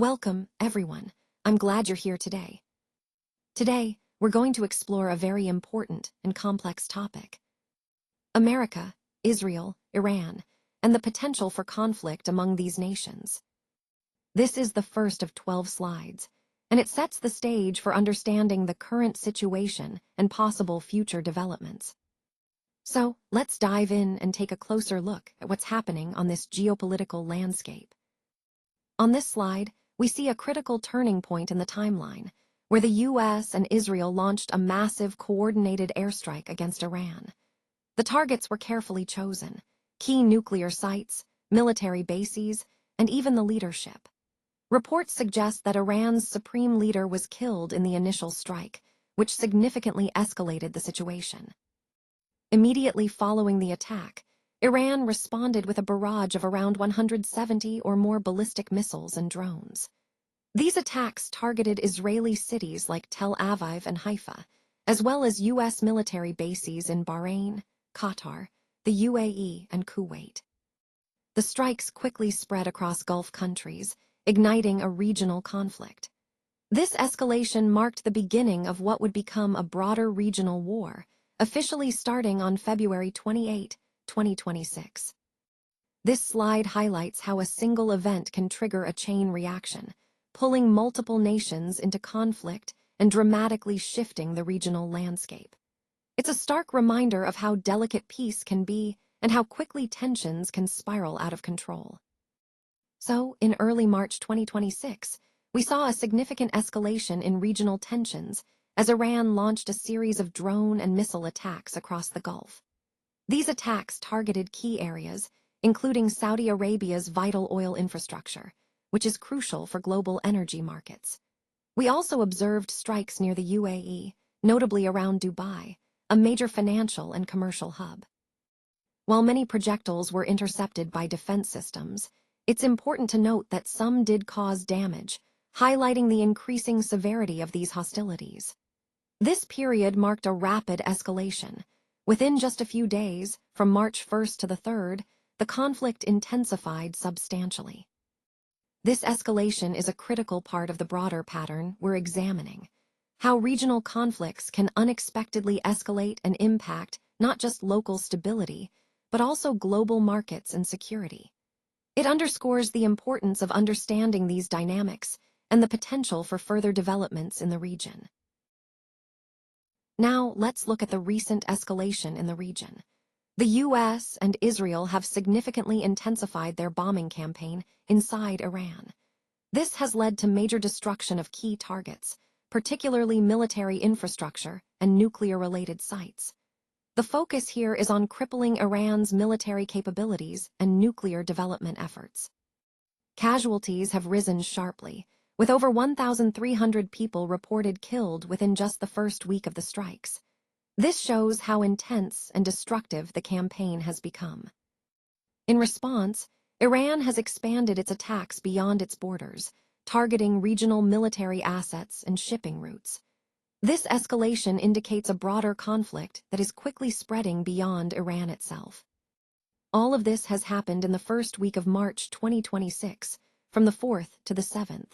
Welcome, everyone. I'm glad you're here today. Today, we're going to explore a very important and complex topic: America, Israel, Iran, and the potential for conflict among these nations. This is the first of 12 slides, and it sets the stage for understanding the current situation and possible future developments. So, let's dive in and take a closer look at what's happening on this geopolitical landscape. On this slide, we see a critical turning point in the timeline, where the US and Israel launched a massive coordinated airstrike against Iran. The targets were carefully chosen: key nuclear sites, military bases, and even the leadership. Reports suggest that Iran's supreme leader was killed in the initial strike, which significantly escalated the situation. Immediately following the attack, Iran responded with a barrage of around 170 or more ballistic missiles and drones. These attacks targeted Israeli cities like Tel Aviv and Haifa, as well as U.S. military bases in Bahrain, Qatar, the UAE, and Kuwait. The strikes quickly spread across Gulf countries, igniting a regional conflict. This escalation marked the beginning of what would become a broader regional war, officially starting on February 28, 2026. This slide highlights how a single event can trigger a chain reaction, pulling multiple nations into conflict and dramatically shifting the regional landscape. It's a stark reminder of how delicate peace can be and how quickly tensions can spiral out of control. So, in early March 2026, we saw a significant escalation in regional tensions as Iran launched a series of drone and missile attacks across the Gulf. These attacks targeted key areas, including Saudi Arabia's vital oil infrastructure, which is crucial for global energy markets. We also observed strikes near the UAE, notably around Dubai, a major financial and commercial hub. While many projectiles were intercepted by defense systems, it's important to note that some did cause damage, highlighting the increasing severity of these hostilities. This period marked a rapid escalation. Within just a few days, from March 1st to the 3rd, the conflict intensified substantially. This escalation is a critical part of the broader pattern we're examining: how regional conflicts can unexpectedly escalate and impact not just local stability, but also global markets and security. It underscores the importance of understanding these dynamics and the potential for further developments in the region. Now, let's look at the recent escalation in the region. The US and Israel have significantly intensified their bombing campaign inside Iran. This has led to major destruction of key targets, particularly military infrastructure and nuclear-related sites. The focus here is on crippling Iran's military capabilities and nuclear development efforts. Casualties have risen sharply, with over 1,300 people reported killed within just the first week of the strikes. This shows how intense and destructive the campaign has become. In response, Iran has expanded its attacks beyond its borders, targeting regional military assets and shipping routes. This escalation indicates a broader conflict that is quickly spreading beyond Iran itself. All of this has happened in the first week of March 2026, from the 4th to the 7th.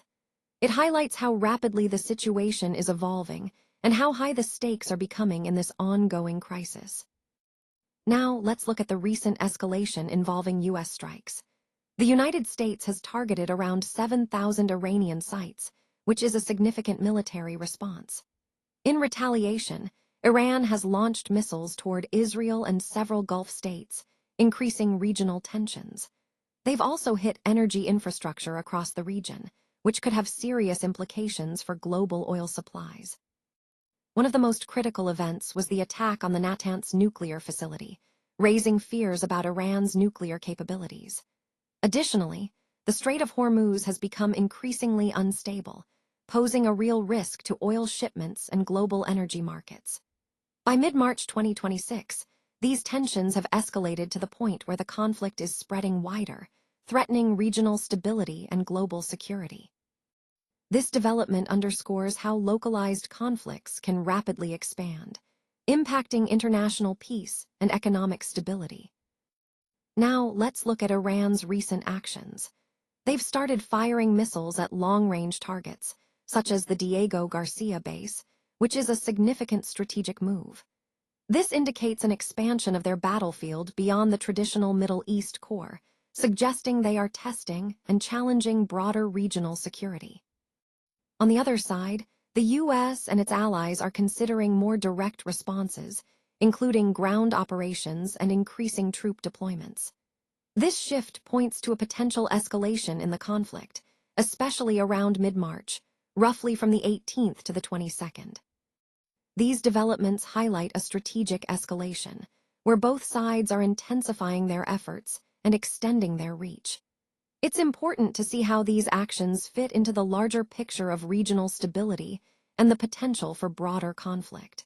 It highlights how rapidly the situation is evolving and how high the stakes are becoming in this ongoing crisis. Now, let's look at the recent escalation involving U.S. strikes. The United States has targeted around 7,000 Iranian sites, which is a significant military response. In retaliation, Iran has launched missiles toward Israel and several Gulf states, increasing regional tensions. They've also hit energy infrastructure across the region, which could have serious implications for global oil supplies. One of the most critical events was the attack on the Natanz nuclear facility, raising fears about Iran's nuclear capabilities. Additionally, the Strait of Hormuz has become increasingly unstable, posing a real risk to oil shipments and global energy markets. By mid-March 2026, these tensions have escalated to the point where the conflict is spreading wider, threatening regional stability and global security. This development underscores how localized conflicts can rapidly expand, impacting international peace and economic stability. Now, let's look at Iran's recent actions. they've started firing missiles at long-range targets, such as the Diego Garcia base, which is a significant strategic move. This indicates an expansion of their battlefield beyond the traditional Middle East core, suggesting they are testing and challenging broader regional security. On the other side, the U.S. and its allies are considering more direct responses, including ground operations and increasing troop deployments. This shift points to a potential escalation in the conflict, especially around mid-March, roughly from the 18th to the 22nd. These developments highlight a strategic escalation, where both sides are intensifying their efforts and extending their reach. It's important to see how these actions fit into the larger picture of regional stability and the potential for broader conflict.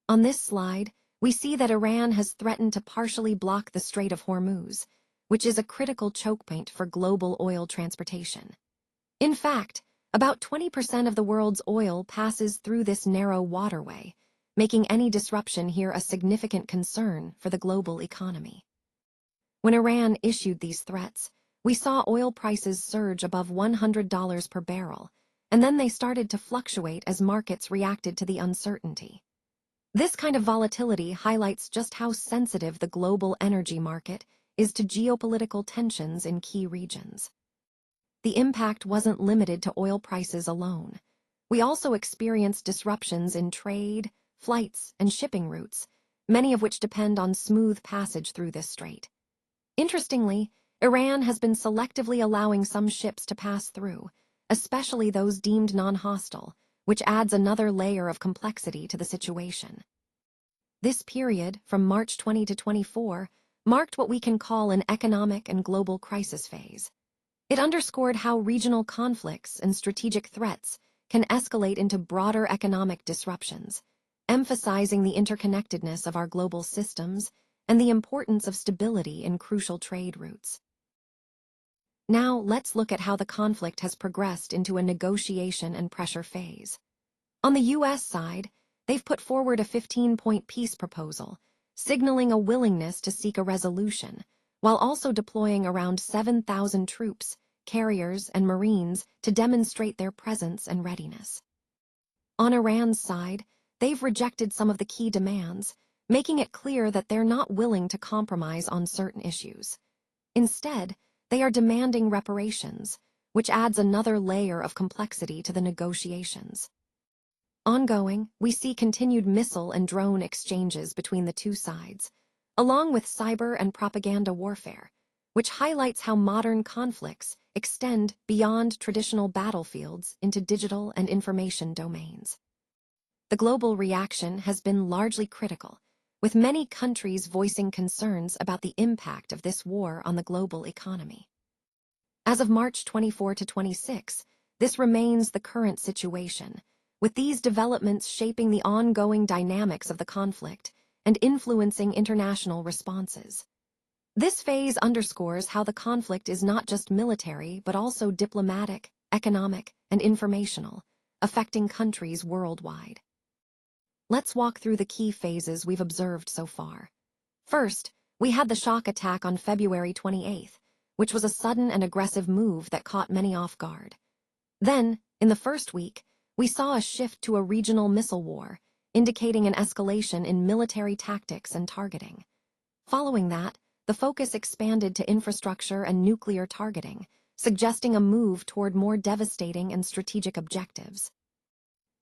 On this slide, we see that Iran has threatened to partially block the Strait of Hormuz, which is a critical choke point for global oil transportation. In fact, about 20% of the world's oil passes through this narrow waterway, making any disruption here a significant concern for the global economy. When Iran issued these threats, we saw oil prices surge above $100 per barrel, and then they started to fluctuate as markets reacted to the uncertainty. This kind of volatility highlights just how sensitive the global energy market is to geopolitical tensions in key regions. The impact wasn't limited to oil prices alone. We also experienced disruptions in trade, flights, and shipping routes, many of which depend on smooth passage through this strait. Interestingly, Iran has been selectively allowing some ships to pass through, especially those deemed non-hostile, which adds another layer of complexity to the situation. This period, from March 20 to 24, marked what we can call an economic and global crisis phase. It underscored how regional conflicts and strategic threats can escalate into broader economic disruptions, emphasizing the interconnectedness of our global systems and the importance of stability in crucial trade routes. Now, let's look at how the conflict has progressed into a negotiation and pressure phase. On the U.S. side, they've put forward a 15-point peace proposal, signaling a willingness to seek a resolution, while also deploying around 7,000 troops, carriers, and Marines to demonstrate their presence and readiness. On Iran's side, they've rejected some of the key demands, making it clear that they're not willing to compromise on certain issues. Instead, they are demanding reparations, which adds another layer of complexity to the negotiations. Ongoing, we see continued missile and drone exchanges between the two sides, along with cyber and propaganda warfare, which highlights how modern conflicts extend beyond traditional battlefields into digital and information domains. The global reaction has been largely critical, with many countries voicing concerns about the impact of this war on the global economy. As of March 24 to 26, this remains the current situation, with these developments shaping the ongoing dynamics of the conflict and influencing international responses. This phase underscores how the conflict is not just military but also diplomatic, economic, and informational, affecting countries worldwide. Let's walk through the key phases we've observed so far. First, we had the shock attack on February 28th, which was a sudden and aggressive move that caught many off guard. Then, in the first week, we saw a shift to a regional missile war, indicating an escalation in military tactics and targeting. Following that, the focus expanded to infrastructure and nuclear targeting, suggesting a move toward more devastating and strategic objectives.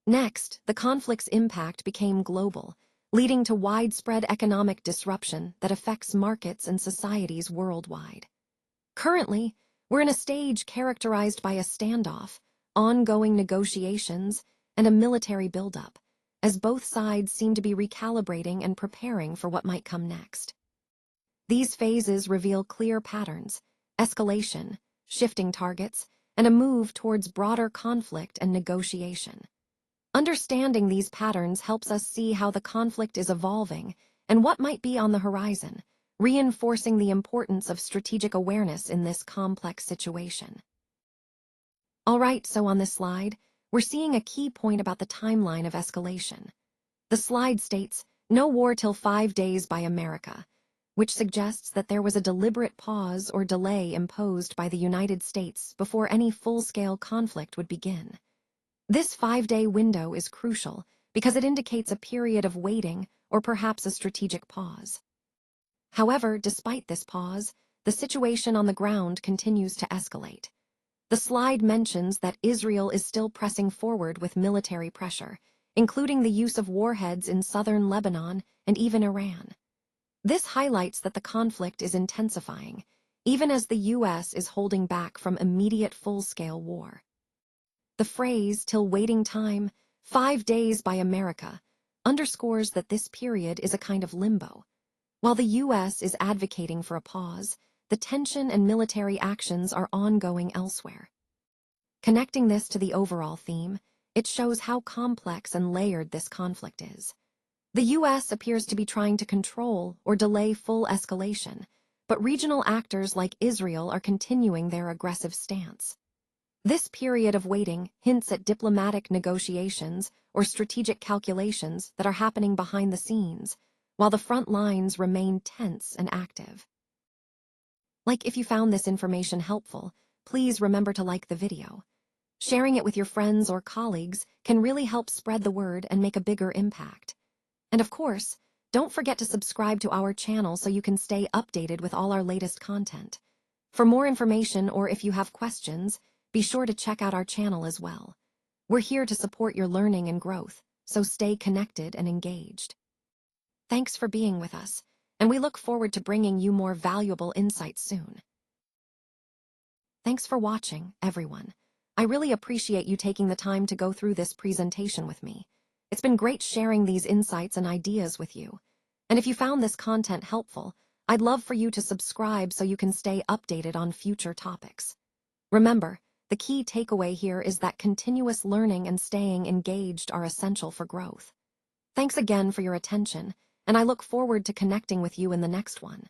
Next, the conflict's impact became global, leading to widespread economic disruption that affects markets and societies worldwide. Currently, we're in a stage characterized by a standoff, ongoing negotiations, and a military buildup, as both sides seem to be recalibrating and preparing for what might come next. These phases reveal clear patterns: escalation, shifting targets, and a move towards broader conflict and negotiation. Understanding these patterns helps us see how the conflict is evolving and what might be on the horizon, reinforcing the importance of strategic awareness in this complex situation. Alright, so on this slide, we're seeing a key point about the timeline of escalation. The slide states, "No war till 5 days by America," which suggests that there was a deliberate pause or delay imposed by the United States before any full-scale conflict would begin. This 5-day window is crucial because it indicates a period of waiting or perhaps a strategic pause. However, despite this pause, the situation on the ground continues to escalate. The slide mentions that Israel is still pressing forward with military pressure, including the use of warheads in southern Lebanon and even Iran. This highlights that the conflict is intensifying, even as the U.S. is holding back from immediate full-scale war. The phrase, "till waiting time, 5 days by America," underscores that this period is a kind of limbo. While the U.S. is advocating for a pause, the tension and military actions are ongoing elsewhere. Connecting this to the overall theme, it shows how complex and layered this conflict is. The U.S. appears to be trying to control or delay full escalation, but regional actors like Israel are continuing their aggressive stance. This period of waiting hints at diplomatic negotiations or strategic calculations that are happening behind the scenes, while the front lines remain tense and active. If you found this information helpful, please remember to like the video. Sharing it with your friends or colleagues can really help spread the word and make a bigger impact. And of course, don't forget to subscribe to our channel so you can stay updated with all our latest content. For more information or if you have questions, be sure to check out our channel as well. We're here to support your learning and growth, so stay connected and engaged. Thanks for being with us, and we look forward to bringing you more valuable insights soon. Thanks for watching, everyone. I really appreciate you taking the time to go through this presentation with me. It's been great sharing these insights and ideas with you. And if you found this content helpful, I'd love for you to subscribe so you can stay updated on future topics. Remember, the key takeaway here is that continuous learning and staying engaged are essential for growth. Thanks again for your attention, and I look forward to connecting with you in the next one.